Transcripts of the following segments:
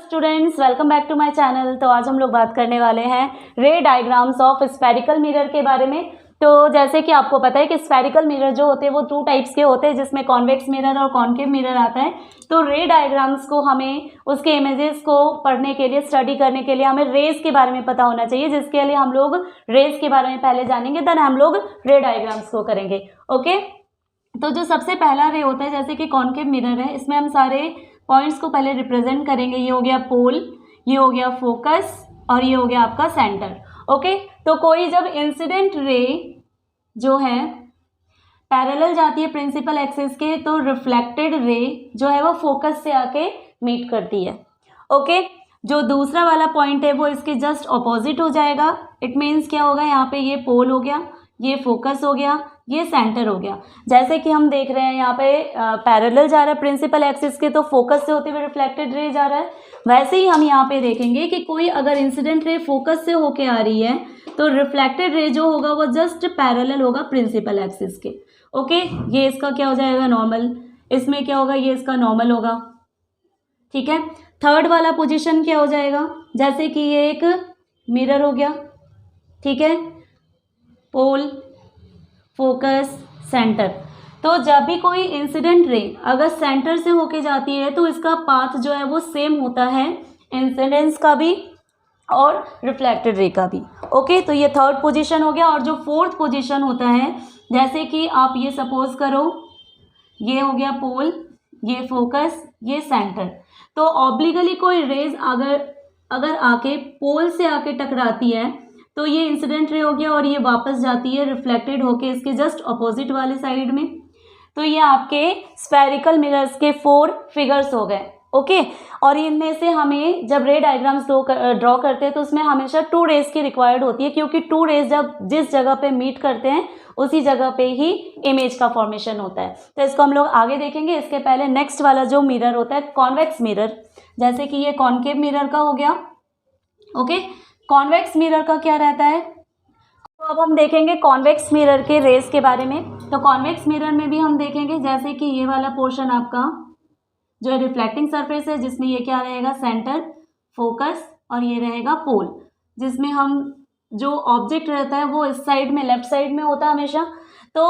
Students, welcome back to my channel. तो आज हम लोग बात करने वाले हैं रे डायग्राम्स ऑफ स्फेरिकल मिरर के बारे में। तो जैसे कि आपको पता है कि स्फेरिकल मिरर जो होते हैं वो टू टाइप्स के होते हैं, जिसमें कॉन्वेक्स मिरर और कॉन्केव मिरर आता है। तो रे डायग्राम्स को हमें उसके इमेजेस को पढ़ने के लिए, स्टडी करने के लिए हमें रेज के बारे में पता होना चाहिए, जिसके लिए हम लोग रेज के बारे में पहले जानेंगे, देन हम लोग रे डायग्राम्स को करेंगे। ओके, तो जो सबसे पहला रे होता है, जैसे कि कॉन्केव मिरर है, इसमें हम सारे पॉइंट्स को पहले रिप्रेजेंट करेंगे। ये हो गया पोल, ये हो गया फोकस और ये हो गया आपका सेंटर। ओके, तो कोई जब इंसिडेंट रे जो है पैरेलल जाती है प्रिंसिपल एक्सिस के, तो रिफ्लेक्टेड रे जो है वो फोकस से आके मीट करती है। ओके, जो दूसरा वाला पॉइंट है वो इसके जस्ट ऑपोजिट हो जाएगा। इट मीन्स क्या होगा, यहाँ पे ये पोल हो गया, ये फोकस हो गया, ये सेंटर हो गया। जैसे कि हम देख रहे हैं यहाँ पे पैरेलल जा रहा है प्रिंसिपल एक्सिस के, तो फोकस से होते हुए रिफ्लेक्टेड रे जा रहा है। वैसे ही हम यहाँ पे देखेंगे कि कोई अगर इंसिडेंट रे फोकस से होके आ रही है, तो रिफ्लेक्टेड रे जो होगा वो जस्ट पैरेलल होगा प्रिंसिपल एक्सिस के। ओके, ये इसका क्या हो जाएगा, नॉर्मल। इसमें क्या होगा, ये इसका नॉर्मल होगा। ठीक है, थर्ड वाला पोजीशन क्या हो जाएगा, जैसे कि ये एक मिरर हो गया, ठीक है, पोल, फोकस, सेंटर। तो जब भी कोई इंसिडेंट रे अगर सेंटर से होके जाती है, तो इसका पाथ जो है वो सेम होता है, इंसिडेंस का भी और रिफ्लेक्टेड रे का भी। ओके, तो ये थर्ड पोजीशन हो गया। और जो फोर्थ पोजीशन होता है, जैसे कि आप ये सपोज करो, ये हो गया पोल, ये फोकस, ये सेंटर। तो ऑब्लिकली कोई रेज अगर आके पोल से आके टकराती है, तो ये इंसिडेंट रे हो गया और ये वापस जाती है रिफ्लेक्टेड होके इसके जस्ट अपोजिट वाले साइड में। तो ये आपके स्फेरिकल मिरर्स के 4 फिगर्स हो गए। ओके, और इनमें से हमें जब रे डायग्राम्स ड्रॉ करते हैं, तो उसमें हमेशा 2 रेज की रिक्वायर्ड होती है, क्योंकि 2 रेज जब जिस जगह पे मीट करते हैं उसी जगह पे ही इमेज का फॉर्मेशन होता है। तो इसको हम लोग आगे देखेंगे। इसके पहले नेक्स्ट वाला जो मिरर होता है कॉन्वेक्स मिरर, जैसे कि ये कॉन्केव मिरर का हो गया। ओके, कॉन्वेक्स मिरर का क्या रहता है, तो अब हम देखेंगे कॉन्वेक्स मिरर के रेज के बारे में। तो कॉन्वेक्स मिरर में भी हम देखेंगे, जैसे कि ये वाला पोर्शन आपका जो है रिफ्लेक्टिंग सरफेस है, जिसमें ये क्या रहेगा, सेंटर, फोकस और ये रहेगा पोल, जिसमें हम जो ऑब्जेक्ट रहता है वो इस साइड में, लेफ्ट साइड में होता है हमेशा। तो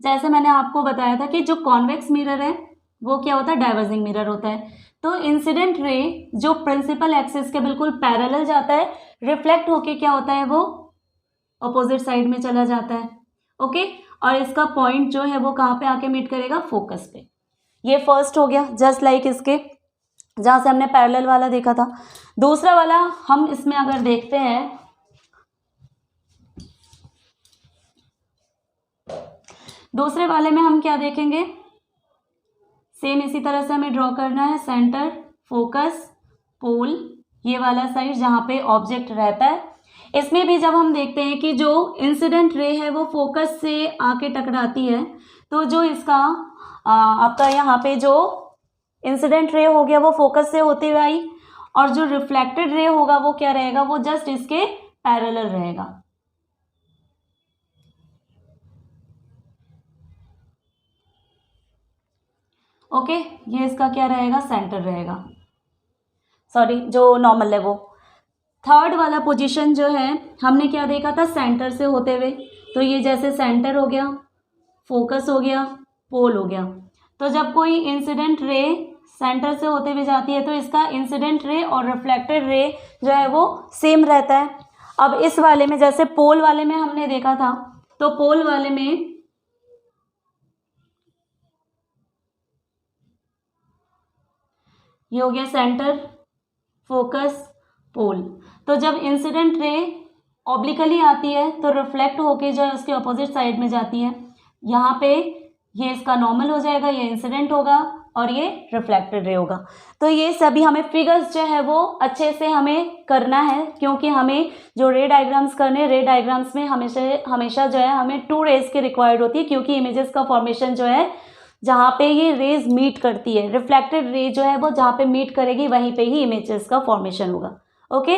जैसे मैंने आपको बताया था कि जो कॉन्वेक्स मिरर है वो क्या होता है, डाइवर्जिंग मिरर होता है। तो इंसिडेंट रे जो प्रिंसिपल एक्सिस के बिल्कुल पैरेलल जाता है, रिफ्लेक्ट होके क्या होता है, वो अपोजिट साइड में चला जाता है। ओके, और इसका पॉइंट जो है वो कहाँ पे आके मीट करेगा, फोकस पे। ये फर्स्ट हो गया, जस्ट लाइक इसके जहाँ से हमने पैरेलल वाला देखा था। दूसरा वाला हम इसमें अगर देखते हैं, दूसरे वाले में हम क्या देखेंगे, सेम इसी तरह से हमें ड्रॉ करना है, सेंटर, फोकस, पोल, ये वाला साइड जहाँ पे ऑब्जेक्ट रहता है। इसमें भी जब हम देखते हैं कि जो इंसिडेंट रे है वो फोकस से आके टकराती है, तो जो इसका आपका यहाँ पे जो इंसिडेंट रे हो गया वो फोकस से होते हुए आई, और जो रिफ्लेक्टेड रे होगा वो क्या रहेगा, वो जस्ट इसके पैरेलल रहेगा। ओके, ये इसका क्या रहेगा, सेंटर रहेगा, सॉरी जो नॉर्मल है वो। थर्ड वाला पोजीशन जो है हमने क्या देखा था, सेंटर से होते हुए। तो ये जैसे सेंटर हो गया, फोकस हो गया, पोल हो गया। तो जब कोई इंसिडेंट रे सेंटर से होते हुए जाती है, तो इसका इंसिडेंट रे और रिफ्लेक्टेड रे जो है वो सेम रहता है। अब इस वाले में, जैसे पोल वाले में हमने देखा था, तो पोल वाले में ये हो गया सेंटर, फोकस, पोल। तो जब इंसिडेंट रे ऑब्लिकली आती है, तो रिफ्लेक्ट होके जो है उसके अपोजिट साइड में जाती है। यहाँ पे ये इसका नॉर्मल हो जाएगा, ये इंसिडेंट होगा और ये रिफ्लेक्टेड रे होगा। तो ये सभी हमें फिगर्स जो है वो अच्छे से हमें करना है, क्योंकि हमें जो रे डायग्राम्स करने, रे डायग्राम्स में हमेशा जो है हमें 2 रेज की रिक्वायर्ड होती है, क्योंकि इमेजेस का फॉर्मेशन जो है जहाँ पे ये रेज मीट करती है, रिफ्लेक्टेड रे जो है वो जहाँ पे मीट करेगी वहीं पे ही इमेजेस का फॉर्मेशन होगा। ओके,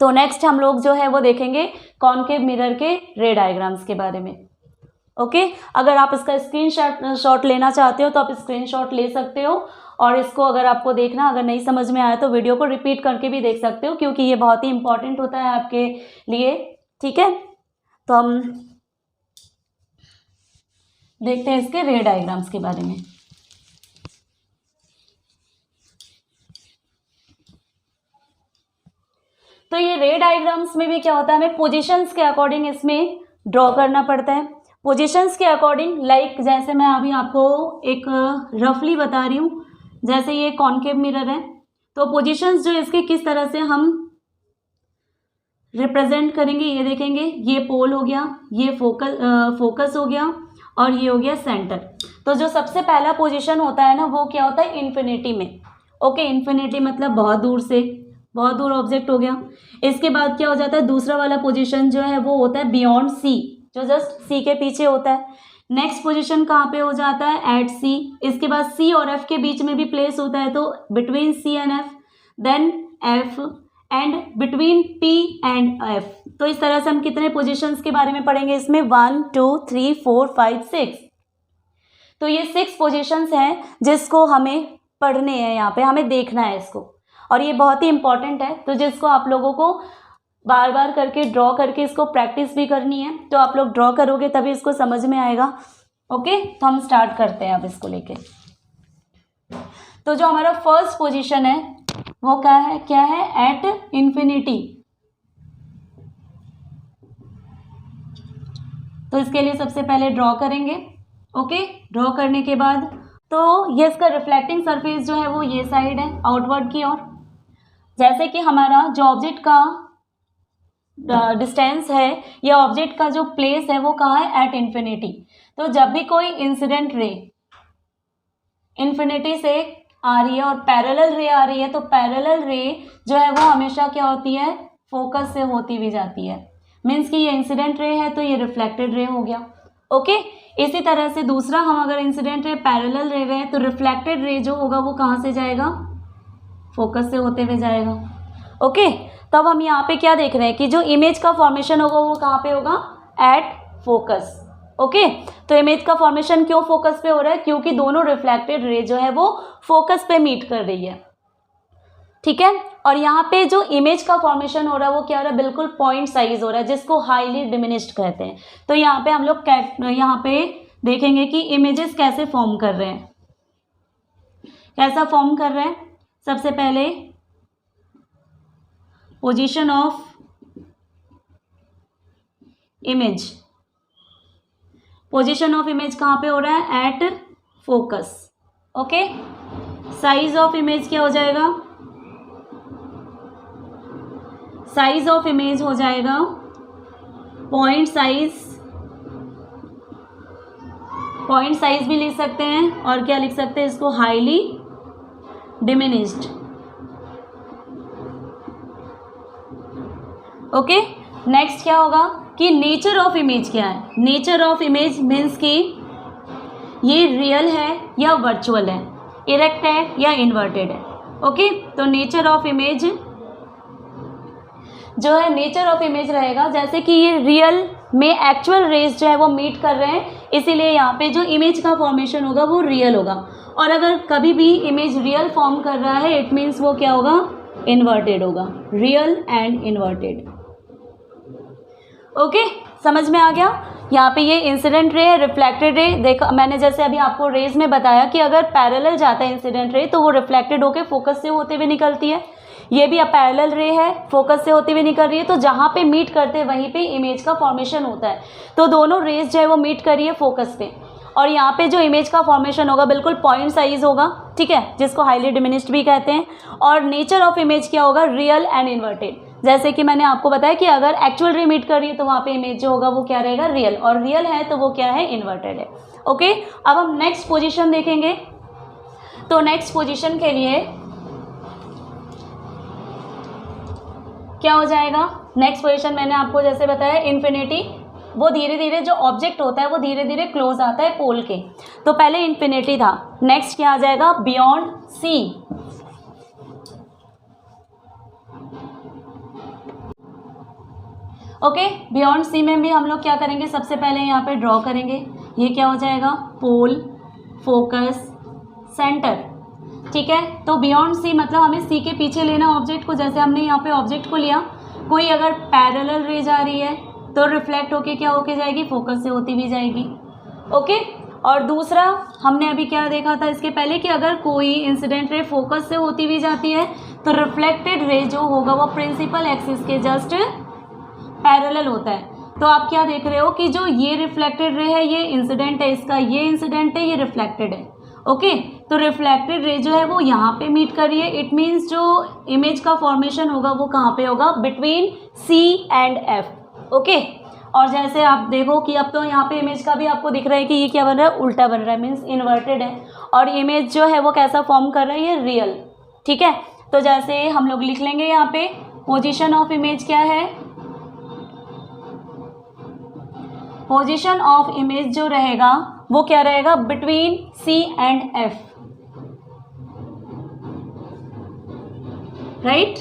तो नेक्स्ट हम लोग जो है वो देखेंगे कॉन्केव मिरर के रे डायग्राम्स के बारे में। ओके, अगर आप इसका स्क्रीनशॉट लेना चाहते हो तो आप स्क्रीनशॉट ले सकते हो, और इसको अगर आपको देखना, अगर नहीं समझ में आया तो वीडियो को रिपीट करके भी देख सकते हो, क्योंकि ये बहुत ही इंपॉर्टेंट होता है आपके लिए। ठीक है, तो हम देखते हैं इसके रे डायग्राम्स के बारे में। तो ये रे डायग्राम्स में भी क्या होता है, हमें पोजीशंस के अकॉर्डिंग इसमें ड्रॉ करना पड़ता है। पोजीशंस के अकॉर्डिंग, लाइक जैसे मैं अभी आपको एक रफली बता रही हूँ, जैसे ये कॉनकेव मिरर है, तो पोजीशंस जो इसके किस तरह से हम रिप्रेजेंट करेंगे ये देखेंगे। ये पोल हो गया, ये फोकस हो गया, और ये हो गया सेंटर। तो जो सबसे पहला पोजीशन होता है ना, वो क्या होता है, इन्फिनिटी में। ओके, इन्फिनिटी मतलब बहुत दूर से, बहुत दूर ऑब्जेक्ट हो गया। इसके बाद क्या हो जाता है, दूसरा वाला पोजीशन जो है वो होता है बियॉन्ड सी, जो जस्ट सी के पीछे होता है। नेक्स्ट पोजीशन कहाँ पे हो जाता है, एट सी। इसके बाद सी और एफ के बीच में भी प्लेस होता है, तो between C and F, then F and between P and F. तो इस तरह से हम कितने पोजीशंस के बारे में पढ़ेंगे इसमें, 1 2 3 4 5 6। तो ये 6 पोजीशंस हैं जिसको हमें पढ़ने हैं, यहाँ पे हमें देखना है इसको, और ये बहुत ही इंपॉर्टेंट है। तो जिसको आप लोगों को बार बार करके ड्रॉ करके इसको प्रैक्टिस भी करनी है, तो आप लोग ड्रॉ करोगे तभी इसको समझ में आएगा। ओके, तो हम स्टार्ट करते हैं अब इसको लेके। तो जो हमारा फर्स्ट पोजीशन है वो क्या है, एट इन्फिनिटी। तो इसके लिए सबसे पहले ड्रॉ करेंगे। ओके, ड्रॉ करने के बाद तो ये इसका रिफ्लेक्टिंग सरफेस जो है वो ये साइड है, आउटवर्ड की ओर। जैसे कि हमारा जो ऑब्जेक्ट का डिस्टेंस है या ऑब्जेक्ट का जो प्लेस है वो कहाँ है, एट इन्फिनिटी। तो जब भी कोई इंसिडेंट रे इन्फिनिटी से आ रही है और पैरेलल रे आ रही है, तो पैरेलल रे जो है वो हमेशा क्या होती है, फोकस से होती हुई जाती है। मीन्स कि ये इंसिडेंट रे है तो ये रिफ्लेक्टेड रे हो गया। ओके, इसी तरह से दूसरा, हम अगर इंसिडेंट रे पैरेलल रे रहे तो रिफ्लेक्टेड रे जो होगा वो कहाँ से जाएगा, फोकस से होते हुए जाएगा। ओके, तब हम यहाँ पे क्या देख रहे हैं कि जो इमेज का फॉर्मेशन होगा वो कहाँ पे होगा, एट फोकस। ओके, तो इमेज का फॉर्मेशन क्यों फोकस पे हो रहा है, क्योंकि दोनों रिफ्लेक्टेड रे जो है वो फोकस पे मीट कर रही है। ठीक है, और यहाँ पे जो इमेज का फॉर्मेशन हो रहा है वो क्या हो रहा है, बिल्कुल पॉइंट साइज हो रहा है, जिसको हाईली डिमिनिश्ड कहते हैं। तो यहाँ पे हम लोग यहाँ पे देखेंगे कि इमेजेस कैसे फॉर्म कर रहे हैं, कैसा फॉर्म कर रहे हैं। सबसे पहले position of image, position of image कहाँ पे हो रहा है, at focus. Okay, size of image क्या हो जाएगा, साइज ऑफ इमेज हो जाएगा पॉइंट साइज, पॉइंट साइज भी लिख सकते हैं, और क्या लिख सकते हैं इसको, हाईली डिमिनिश्ड। ओके, नेक्स्ट क्या होगा कि नेचर ऑफ इमेज क्या है। नेचर ऑफ इमेज मीन्स कि ये रियल है या वर्चुअल है, इरेक्ट है या इन्वर्टेड है। ओके, तो नेचर ऑफ इमेज जो है, नेचर ऑफ इमेज रहेगा जैसे कि ये रियल में एक्चुअल रेज जो है वो मीट कर रहे हैं, इसीलिए यहाँ पे जो इमेज का फॉर्मेशन होगा वो रियल होगा। और अगर कभी भी इमेज रियल फॉर्म कर रहा है, इट मीन्स वो क्या होगा, इन्वर्टेड होगा, रियल एंड इन्वर्टेड। ओके, समझ में आ गया। यहाँ पे ये इंसिडेंट रे है, रिफ्लेक्टेड रे। देखा मैंने जैसे अभी आपको रेज में बताया कि अगर पैरेलल जाता है इंसिडेंट रे तो वो रिफ्लेक्टेड होकर फोकस से होते हुए निकलती है। ये भी अब पैरेलल रे है, फोकस से होती हुई निकल रही है, तो जहाँ पे मीट करते हैं वहीं पे इमेज का फॉर्मेशन होता है। तो दोनों रेज जो है वो मीट कर रही है फोकस पे, और यहाँ पे जो इमेज का फॉर्मेशन होगा बिल्कुल पॉइंट साइज होगा। ठीक है, जिसको हाईली डिमिनिश्ड भी कहते हैं। और नेचर ऑफ इमेज क्या होगा, रियल एंड इन्वर्टेड। जैसे कि मैंने आपको बताया कि अगर एक्चुअल रे मीट कर रही है तो वहाँ पे इमेज जो होगा वो क्या रहेगा, रियल, और रियल है तो वो क्या है, इन्वर्टेड है। ओके, अब हम नेक्स्ट पोजीशन देखेंगे। तो नेक्स्ट पोजीशन के लिए क्या हो जाएगा, नेक्स्ट पोजीशन मैंने आपको जैसे बताया इन्फिनिटी, वो धीरे धीरे जो ऑब्जेक्ट होता है वो धीरे धीरे क्लोज आता है पोल के। तो पहले इन्फिनिटी था, नेक्स्ट क्या आ जाएगा, beyond C. Okay, beyond C में भी हम लोग क्या करेंगे, सबसे पहले यहाँ पे ड्रॉ करेंगे। ये क्या हो जाएगा, पोल, फोकस, सेंटर। ठीक है। तो बियॉन्ड सी मतलब हमें सी के पीछे लेना ऑब्जेक्ट को। जैसे हमने यहाँ पे ऑब्जेक्ट को लिया, कोई अगर पैरेलल रे जा रही है तो रिफ्लेक्ट होके क्या होके जाएगी, फोकस से होती भी जाएगी। ओके। और दूसरा हमने अभी क्या देखा था इसके पहले कि अगर कोई इंसिडेंट रे फोकस से होती भी जाती है तो रिफ्लेक्टेड रे जो होगा वो प्रिंसिपल एक्सिस के जस्ट पैरेलल होता है। तो आप क्या देख रहे हो कि जो ये रिफ्लेक्टेड रे है ये इंसिडेंट है, इसका ये इंसिडेंट है, ये रिफ्लेक्टेड है। ओके। तो रिफ्लेक्टेड रे जो है वो यहाँ पे मीट कर रही है। इट मीन्स जो इमेज का फॉर्मेशन होगा वो कहाँ पे होगा, between C and F. Okay. और जैसे आप देखो कि अब तो यहाँ पे इमेज का भी आपको दिख रहा है कि ये क्या बन रहा है, उल्टा बन रहा है, मीन्स इन्वर्टेड है। और इमेज जो है वो कैसा फॉर्म कर रहा है, ये रियल। ठीक है। तो जैसे हम लोग लिख लेंगे यहाँ पे पोजीशन ऑफ इमेज क्या है, पोजीशन ऑफ इमेज जो रहेगा वो क्या रहेगा, between C and F. Right.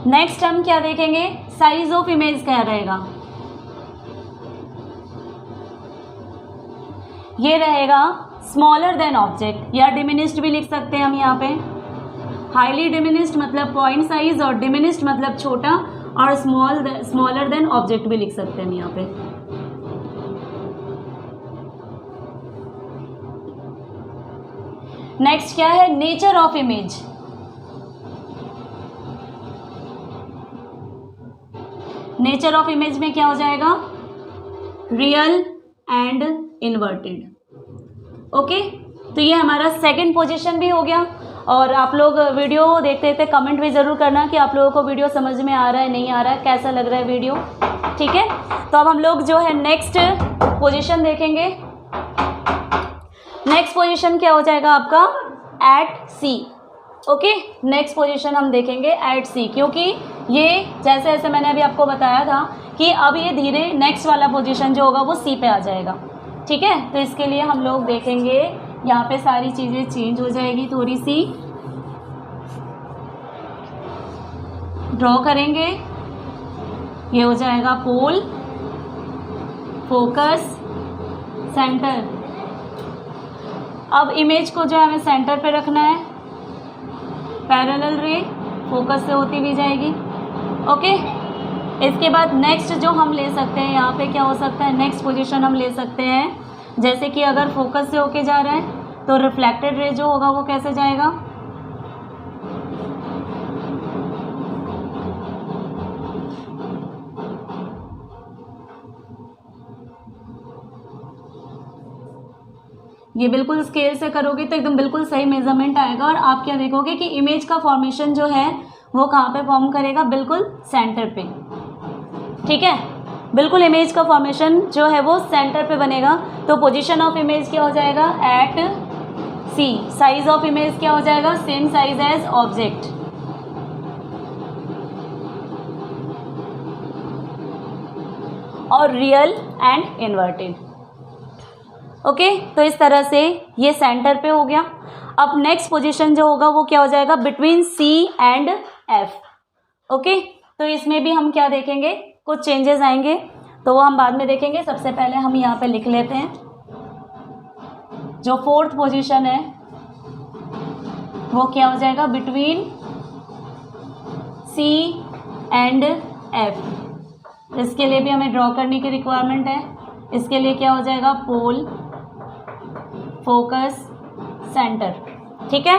Next हम क्या देखेंगे, साइज ऑफ इमेज क्या रहेगा, ये रहेगा स्मॉलर देन ऑब्जेक्ट, या डिमिनिस्ड भी लिख सकते हैं हम यहाँ पे। हाईली डिमिनिस्ड मतलब पॉइंट साइज, और डिमिनिस्ड मतलब छोटा, और स्मॉलर देन ऑब्जेक्ट भी लिख सकते हैं हम यहाँ पे। नेक्स्ट क्या है, nature of image. Nature of image में क्या हो जाएगा, रियल एंड इन्वर्टेड। ओके। तो ये हमारा सेकंड पोजीशन भी हो गया। और आप लोग वीडियो देखते थे, कमेंट भी ज़रूर करना कि आप लोगों को वीडियो समझ में आ रहा है, नहीं आ रहा है, कैसा लग रहा है वीडियो। ठीक है। तो अब हम लोग जो है नेक्स्ट पोजीशन देखेंगे। नेक्स्ट पोजीशन क्या हो जाएगा आपका, एट सी। ओके। नेक्स्ट पोजीशन हम देखेंगे एट सी, क्योंकि ये जैसे जैसे मैंने अभी आपको बताया था कि अब ये धीरे नेक्स्ट वाला पोजीशन जो होगा वो सी पे आ जाएगा। ठीक है। तो इसके लिए हम लोग देखेंगे, यहाँ पे सारी चीज़ें चेंज हो जाएगी, थोड़ी सी ड्रॉ करेंगे। ये हो जाएगा पोल, फोकस, सेंटर। अब इमेज को जो है हमें सेंटर पे रखना है, पैरेलल रे फोकस से होती भी जाएगी। ओके। इसके बाद नेक्स्ट जो हम ले सकते हैं यहाँ पे क्या हो सकता है, नेक्स्ट पोजीशन हम ले सकते हैं, जैसे कि अगर फोकस से होके जा रहा है तो रिफ्लेक्टेड रे जो होगा वो कैसे जाएगा, ये बिल्कुल स्केल से करोगे तो एकदम बिल्कुल सही मेजरमेंट आएगा। और आप क्या देखोगे कि इमेज का फॉर्मेशन जो है वो कहाँ पे फॉर्म करेगा, बिल्कुल सेंटर पे। ठीक है। बिल्कुल इमेज का फॉर्मेशन जो है वो सेंटर पे बनेगा। तो पोजीशन ऑफ इमेज क्या हो जाएगा, at C. Size of image क्या हो जाएगा, सेम साइज एज ऑब्जेक्ट। और रियल एंड इन्वर्टेड। ओके। तो इस तरह से ये सेंटर पे हो गया। अब नेक्स्ट पोजीशन जो होगा वो क्या हो जाएगा, between C and F. Okay. तो इसमें भी हम क्या देखेंगे, कुछ चेंजेस आएंगे, तो वो हम बाद में देखेंगे। सबसे पहले हम यहाँ पे लिख लेते हैं, जो फोर्थ पोजीशन है वो क्या हो जाएगा, बिटवीन सी एंड एफ। इसके लिए भी हमें ड्रॉ करने की रिक्वायरमेंट है। इसके लिए क्या हो जाएगा, पोल, फोकस, सेंटर। ठीक है।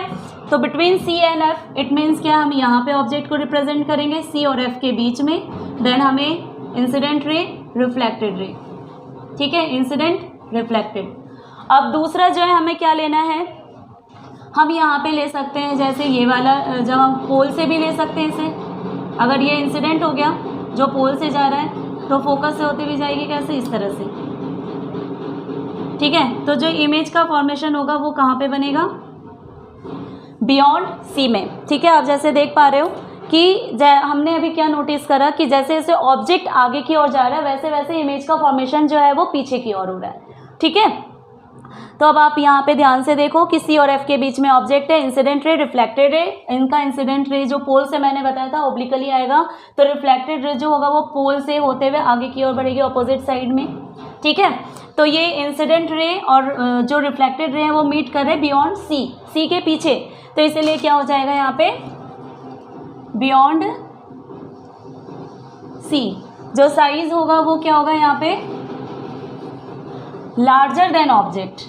तो between C and F it means क्या, हम यहाँ पे ऑब्जेक्ट को रिप्रेजेंट करेंगे सी और एफ के बीच में। देन हमें इंसिडेंट रे, रिफ्लेक्टेड रे। ठीक है। Incident, reflected. अब दूसरा जो है हमें क्या लेना है, हम यहाँ पे ले सकते हैं, जैसे ये वाला, जब हम पोल से भी ले सकते हैं इसे। अगर ये इंसिडेंट हो गया जो पोल से जा रहा है तो फोकस से होती भी जाएगी, कैसे, इस तरह से। ठीक है। तो जो इमेज का फॉर्मेशन होगा वो कहाँ पे बनेगा, बियॉन्ड सी में। ठीक है। आप जैसे देख पा रहे हो कि हमने अभी क्या नोटिस करा कि जैसे जैसे ऑब्जेक्ट आगे की ओर जा रहा है वैसे वैसे इमेज का फॉर्मेशन जो है वो पीछे की ओर हो रहा है। ठीक है। तो अब आप यहाँ पे ध्यान से देखो कि सी और एफ के बीच में ऑब्जेक्ट है, इंसिडेंट रे, रिफ्लेक्टेड रे। इनका इंसिडेंट रे जो पोल से मैंने बताया था ओब्लिकली आएगा, तो रिफ्लेक्टेड रे जो होगा वो पोल से होते हुए आगे की ओर बढ़ेगी, ऑपोजिट साइड में। ठीक है। तो ये इंसिडेंट रे और जो रिफ्लेक्टेड रे है वो मीट कर रहे हैं बियॉन्ड सी के पीछे, तो इसीलिए क्या हो जाएगा यहाँ पे बियॉन्ड सी। जो साइज होगा वो क्या होगा यहाँ पे larger than object.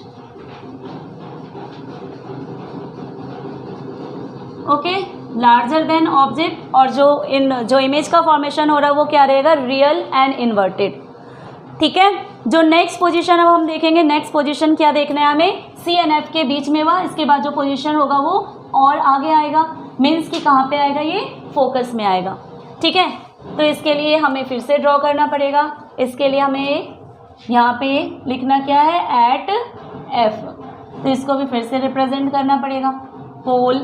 Okay, larger than object. और जो इमेज का फॉर्मेशन हो रहा है वो क्या रहेगा रियल एंड इन्वर्टेड। ठीक है, जो नेक्स्ट पोजीशन अब हम देखेंगे, नेक्स्ट पोजीशन क्या देखना है हमें, सी एंड एफ के बीच में हुआ, इसके बाद जो पोजीशन होगा वो और आगे आएगा, मीन्स कि कहाँ पे आएगा ये फोकस में आएगा। ठीक है, तो इसके लिए हमें फिर से ड्रॉ करना पड़ेगा। इसके लिए हमें यहाँ पे लिखना क्या है एट एफ, तो इसको भी फिर से रिप्रेजेंट करना पड़ेगा। पोल,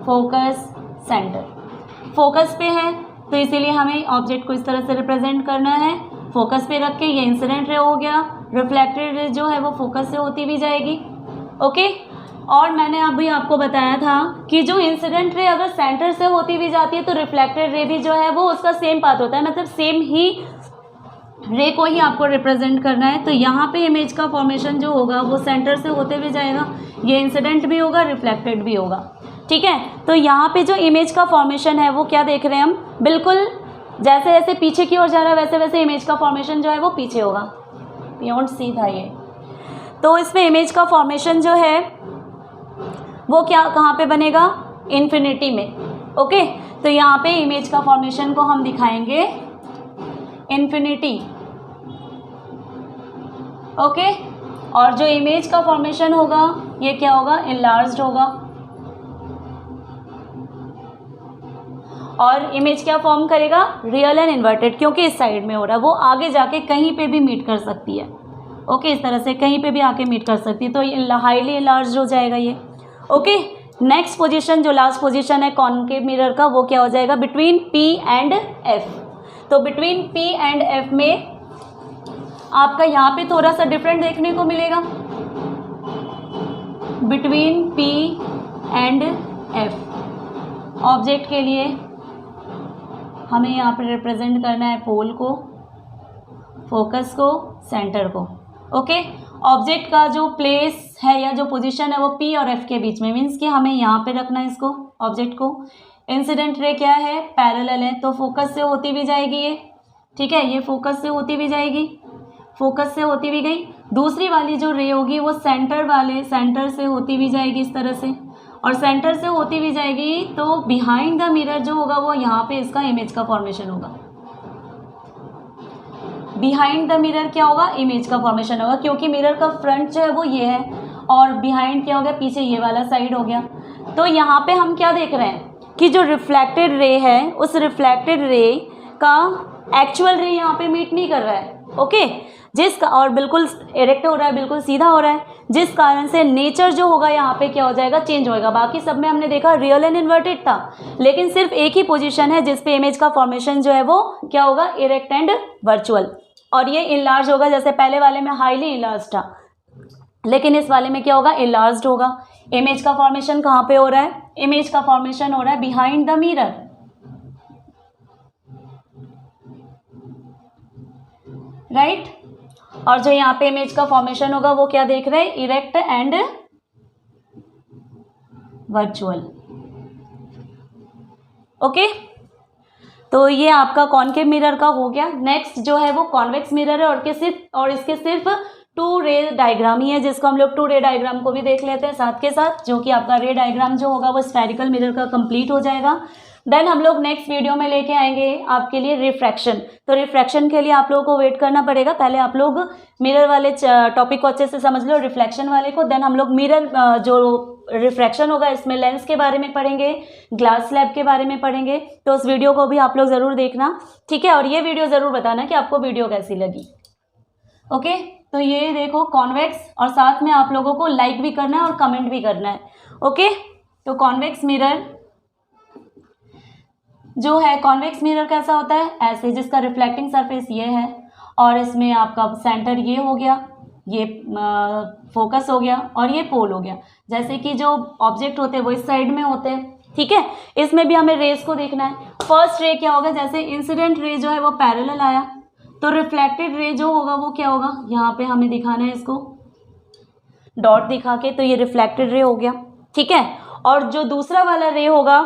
फोकस, सेंटर। फोकस पे है तो इसीलिए हमें ऑब्जेक्ट को इस तरह से रिप्रेजेंट करना है, फोकस पे रख के। ये इंसिडेंट रे हो गया, रिफ्लेक्टेड रे जो है वो फोकस से होती भी जाएगी। ओके, और मैंने अभी आपको बताया था कि जो इंसिडेंट रे अगर सेंटर से होती भी जाती है तो रिफ्लेक्टेड रे भी जो है वो उसका सेम पाथ होता है, मतलब सेम ही रे को ही आपको रिप्रेजेंट करना है। तो यहाँ पे इमेज का फॉर्मेशन जो होगा वो सेंटर से होते हुए जाएगा, ये इंसिडेंट भी होगा, रिफ्लेक्टेड भी होगा। ठीक है, तो यहाँ पे जो इमेज का फॉर्मेशन है वो क्या देख रहे हैं हम, बिल्कुल जैसे जैसे पीछे की ओर जा रहा है वैसे वैसे इमेज का फॉर्मेशन जो है वो पीछे होगा, बियॉन्ड सी था ये। तो इसमें इमेज का फॉर्मेशन जो है वो क्या कहाँ पे बनेगा, इन्फिनिटी में। ओके, तो यहाँ पे इमेज का फॉर्मेशन को हम दिखाएंगे इन्फिनिटी। ओके, और जो इमेज का फॉर्मेशन होगा ये क्या होगा, इनलार्ज्ड होगा। और इमेज क्या फॉर्म करेगा, रियल एंड इन्वर्टेड, क्योंकि इस साइड में हो रहा है, वो आगे जाके कहीं पे भी मीट कर सकती है। ओके, इस तरह से कहीं पे भी आके मीट कर सकती है, तो हाईली इनलार्ज्ड हो जाएगा ये। ओके, नेक्स्ट पोजीशन, जो लास्ट पोजीशन है कॉनकेव मिरर का, वो क्या हो जाएगा, बिटवीन पी एंड एफ। तो बिटवीन पी एंड एफ में आपका यहाँ पे थोड़ा सा डिफरेंट देखने को मिलेगा, between P and F. Object के लिए हमें यहाँ पे रिप्रेजेंट करना है पोल को, फोकस को, सेंटर को। ओके, ऑब्जेक्ट का जो प्लेस है या जो पोजीशन है वो पी और एफ के बीच में, मीन्स कि हमें यहाँ पे रखना है इसको, ऑब्जेक्ट को। इंसिडेंट रे क्या है, पैरेलल है, तो फोकस से होती भी जाएगी ये। ठीक है, ये फोकस से होती भी जाएगी, फोकस से होती भी गई। दूसरी वाली जो रे होगी वो सेंटर से होती भी जाएगी इस तरह से, और सेंटर से होती भी जाएगी तो बिहाइंड द मिरर जो होगा वो यहाँ पे इसका इमेज का फॉर्मेशन होगा। बिहाइंड द मिरर क्या होगा, इमेज का फॉर्मेशन होगा, क्योंकि मिरर का फ्रंट जो है वो ये है और बिहाइंड क्या हो गया, पीछे ये वाला साइड हो गया। तो यहाँ पे हम क्या देख रहे हैं कि जो रिफ्लेक्टेड रे है उस रिफ्लेक्टेड रे का एक्चुअल रे यहाँ पे मीट नहीं कर रहा है। ओके, जिसका और बिल्कुल इरेक्ट हो रहा है, बिल्कुल सीधा हो रहा है, जिस कारण से नेचर जो होगा यहाँ पे क्या हो जाएगा, चेंज होएगा। बाकी सब में हमने देखा रियल एंड इन्वर्टेड था, लेकिन सिर्फ एक ही पोजीशन है जिस पे इमेज का फॉर्मेशन जो है वो क्या होगा, इरेक्ट एंड वर्चुअल। और ये इनलार्ज होगा, जैसे पहले वाले में हाईली इनलार्ज था, लेकिन इस वाले में क्या होगा, इनलार्ज्ड होगा। इमेज का फॉर्मेशन कहाँ पे हो रहा है, इमेज का फॉर्मेशन हो रहा है बिहाइंड द मिरर। राइट, और जो यहाँ पे इमेज का फॉर्मेशन होगा वो क्या देख रहे हैं, इरेक्ट एंड वर्चुअल। ओके, तो ये आपका कॉनकेव मिरर का हो गया। नेक्स्ट जो है वो कॉन्वेक्स मिरर है, और इसके सिर्फ 2 रे डायग्राम ही है, जिसको हम लोग 2 रे डायग्राम को भी देख लेते हैं साथ के साथ, जो कि आपका रे डायग्राम जो होगा वो स्फेरिकल मिरर का कंप्लीट हो जाएगा। देन हम लोग नेक्स्ट वीडियो में लेके आएंगे आपके लिए रिफ्रैक्शन। तो रिफ्रैक्शन के लिए आप लोगों को वेट करना पड़ेगा, पहले आप लोग मिरर वाले टॉपिक को अच्छे से समझ लो, रिफ्लेक्शन वाले को। देन हम लोग मिरर जो रिफ्रैक्शन होगा इसमें लेंस के बारे में पढ़ेंगे, ग्लास स्लैब के बारे में पढ़ेंगे। तो उस वीडियो को भी आप लोग ज़रूर देखना, ठीक है। और ये वीडियो ज़रूर बताना कि आपको वीडियो कैसी लगी। ओके, तो ये देखो कॉन्वेक्स, और साथ में आप लोगों को लाइक भी करना है और कमेंट भी करना है। ओके, तो कॉन्वेक्स मिरर जो है, कॉन्वेक्स मिरर कैसा होता है, ऐसे, जिसका रिफ्लेक्टिंग सरफेस ये है और इसमें आपका सेंटर ये हो गया, ये फोकस हो गया और ये पोल हो गया। जैसे कि जो ऑब्जेक्ट होते हैं वो इस साइड में होते हैं, ठीक है। इसमें भी हमें रेस को देखना है। फर्स्ट रे क्या होगा, जैसे इंसिडेंट रे जो है वो पैरेलल आया, तो रिफ्लेक्टेड रे जो होगा वो क्या होगा, यहाँ पे हमें दिखाना है इसको डॉट दिखा के, तो ये रिफ्लेक्टेड रे हो गया, ठीक है। और जो दूसरा वाला रे होगा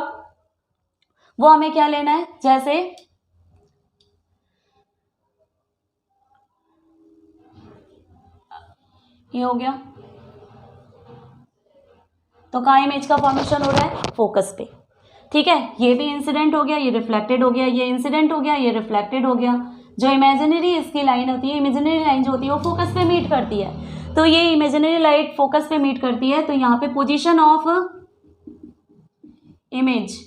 वो हमें क्या लेना है, जैसे ये हो गया, तो कहाँ इमेज का फॉर्मेशन हो रहा है, फोकस पे, ठीक है। ये भी इंसिडेंट हो गया, ये रिफ्लेक्टेड हो गया, ये इंसिडेंट हो गया, ये रिफ्लेक्टेड हो गया। जो इमेजिनरी इसकी लाइन होती है, इमेजिनरी लाइन जो होती है वो फोकस पे मीट करती है, तो ये इमेजिनरी लाइट फोकस पे मीट करती है, तो यहाँ पे पोजीशन ऑफ इमेज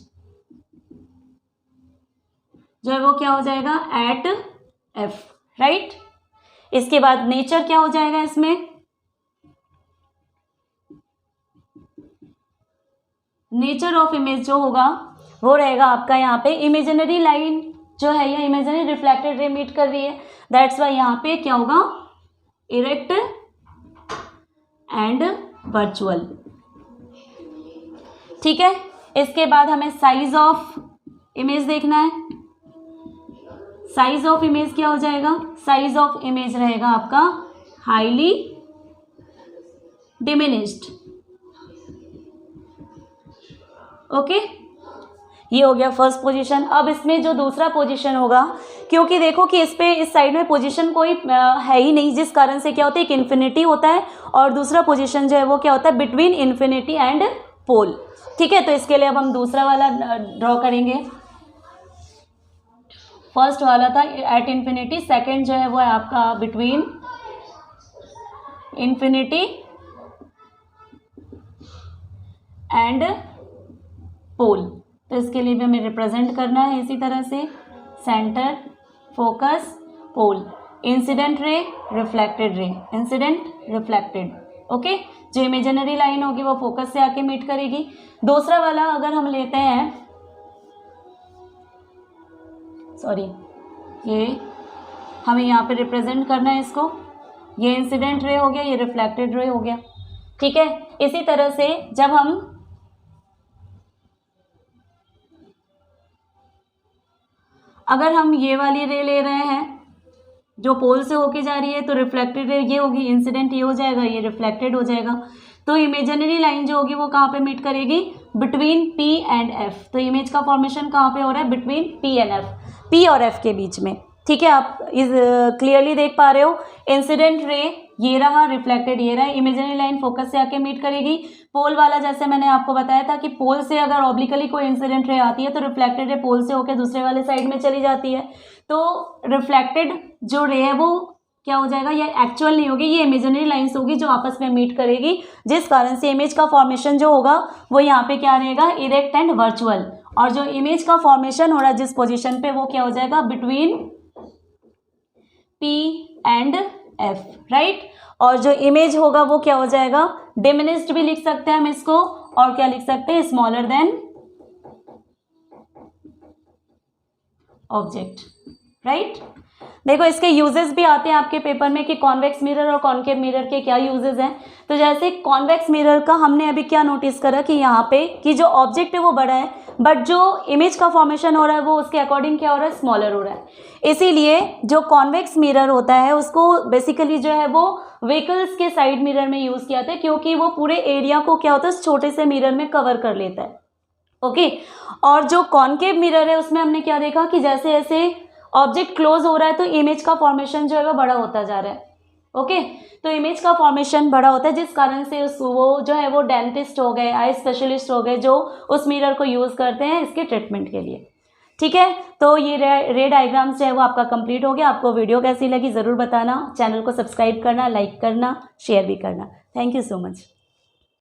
जो है वो क्या हो जाएगा, एट एफ, राइट। इसके बाद नेचर क्या हो जाएगा इसमें, नेचर ऑफ इमेज जो होगा वो रहेगा आपका यहाँ पे इमेजिनरी लाइन जो है या इमेजिनरी रिफ्लेक्टेड रे मीट कर रही है, दैट्स वाई यहाँ पे क्या होगा, इरेक्ट एंड वर्चुअल, ठीक है। इसके बाद हमें साइज ऑफ इमेज देखना है, साइज ऑफ इमेज क्या हो जाएगा, साइज ऑफ इमेज रहेगा आपका हाईली डिमिनिश्ड, ओके। ये हो गया फर्स्ट पोजीशन। अब इसमें जो दूसरा पोजीशन होगा, क्योंकि देखो कि इस पे इस साइड में पोजीशन कोई है ही नहीं, जिस कारण से क्या होता है, एक इन्फिनिटी होता है और दूसरा पोजीशन जो है वो क्या होता है, बिटवीन इन्फिनिटी एंड पोल, ठीक है। तो इसके लिए अब हम दूसरा वाला ड्रॉ करेंगे। फर्स्ट वाला था एट इन्फिनिटी, सेकेंड जो है वो है आपका बिटवीन इन्फिनिटी एंड पोल, तो इसके लिए भी हमें रिप्रेजेंट करना है इसी तरह से, centre, focus, pole, incident ray, reflected ray, incident, reflected, okay. जो इमेजिनरी लाइन होगी वो फोकस से आके मीट करेगी। दूसरा वाला अगर हम लेते हैं, सॉरी, ये हमें यहाँ पे रिप्रेजेंट करना है इसको, ये इंसिडेंट रे हो गया, ये रिफ्लेक्टेड रे हो गया, ठीक है। इसी तरह से जब हम अगर हम ये वाली रे ले रहे हैं जो पोल से होके जा रही है, तो रिफ्लेक्टेड रे ये होगी, इंसिडेंट ये हो जाएगा, ये रिफ्लेक्टेड हो जाएगा। तो इमेजिनरी लाइन जो होगी वो कहाँ पे मीट करेगी, बिटवीन पी एंड एफ। तो इमेज का फॉर्मेशन कहाँ पे हो रहा है, between P and F, P और एफ के बीच में, ठीक है। आप इस क्लियरली देख पा रहे हो, इंसिडेंट रे ये रहा, रिफ्लेक्टेड ये रहा, इमेजिनरी लाइन फोकस से आके मीट करेगी। पोल वाला जैसे मैंने आपको बताया था कि पोल से अगर ऑब्लिकली कोई इंसिडेंट रे आती है तो रिफ्लेक्टेड रे पोल से होकर दूसरे वाले साइड में चली जाती है, तो रिफ्लेक्टेड जो रे है वो क्या हो जाएगा, ये एक्चुअल नहीं होगी, ये इमेजिनरी लाइंस होगी जो आपस में मीट करेगी, जिस कारण से इमेज का फॉर्मेशन जो होगा वो यहाँ पे क्या रहेगा, इरेक्ट एंड वर्चुअल। और जो इमेज का फॉर्मेशन हो रहा है जिस पोजीशन पे, वो क्या हो जाएगा, between P and F, right. और जो इमेज होगा वो क्या हो जाएगा, डिमिनिश्ड भी लिख सकते हैं हम इसको, और क्या लिख सकते हैं, स्मॉलर देन ऑब्जेक्ट, राइट। देखो इसके यूजेस भी आते हैं आपके पेपर में कि कॉन्वेक्स मिरर और कॉनकेव मिरर के क्या यूजेस हैं। तो जैसे कॉन्वेक्स मिरर का हमने अभी क्या नोटिस करा कि यहाँ पे कि जो ऑब्जेक्ट है वो बड़ा है, बट जो इमेज का फॉर्मेशन हो रहा है वो उसके अकॉर्डिंग क्या हो रहा है, स्मॉलर हो रहा है। इसीलिए जो कॉन्वेक्स मिरर होता है उसको बेसिकली जो है वो व्हीकल्स के साइड मिरर में यूज़ किया जाता है, क्योंकि वो पूरे एरिया को क्या होता है छोटे से मिरर में कवर कर लेता है, ओके। और जो कॉनकेव मिरर है उसमें हमने क्या देखा कि जैसे जैसे ऑब्जेक्ट क्लोज हो रहा है तो इमेज का फॉर्मेशन जो है वो बड़ा होता जा रहा है, ओके। तो इमेज का फॉर्मेशन बड़ा होता है, जिस कारण से वो जो है वो डेंटिस्ट हो गए, आई स्पेशलिस्ट हो गए, जो उस मिरर को यूज़ करते हैं इसके ट्रीटमेंट के लिए, ठीक है। तो ये रे डायग्राम जो है वो आपका कंप्लीट हो गया। आपको वीडियो कैसी लगी ज़रूर बताना, चैनल को सब्सक्राइब करना, लाइक करना, शेयर भी करना। Thank you so much.